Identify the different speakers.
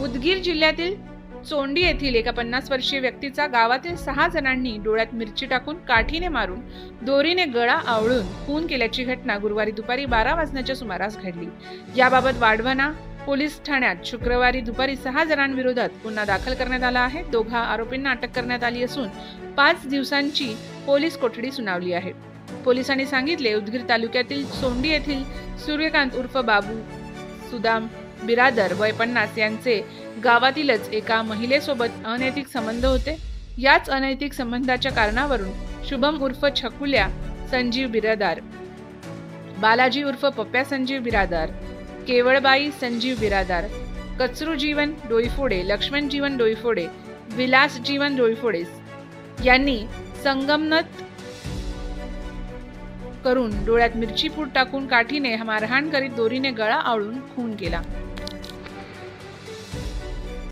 Speaker 1: उदगीर जिल्ह्यातील चोंडी येथील एका 50 वर्षीय व्यक्तीचा गावातील 6 जणांनी डोळ्यात मिरची टाकून काठीने मारून दोरीने गळा आवळून खून केल्याची घटना गुरुवारी दुपारी 12 वाजण्याच्या सुमारास घडली। याबाबत वाढवणा पोलीस ठाण्यात शुक्रवारी दुपारी 6 जणांविरोधात गुन्हा दाखल करण्यात आला आहे। दोघा आरोपींना अटक करण्यात आली असून 5 दिवसांची पोलीस कोठडी सुनावली आहे। पोलिसांनी सांगितले, उदगीर तालुक्यातील चोंडी येथील सूर्यकांत उर्फ बाबू सुदाम बिरादर वय 50 यांचे गावातीलच एका महिलेसोबत अनैतिक संबंध होते। याच अनैतिक संबंधाच्या कारणावरून शुभम उर्फ छकुल्या संजीव बिरादार, बालाजी उर्फ पप्प्या संजीव बिरादार, केवळबाई संजीव बिरादार, कचरू जीवन डोईफोडे, लक्ष्मण जीवन डोईफोडे, विलास जीवन डोईफोडे यांनी संगमनत करून डोळ्यात मिरची पूड टाकून काठीने मारहाण करीत दोरीने गळा आवळून खून केला।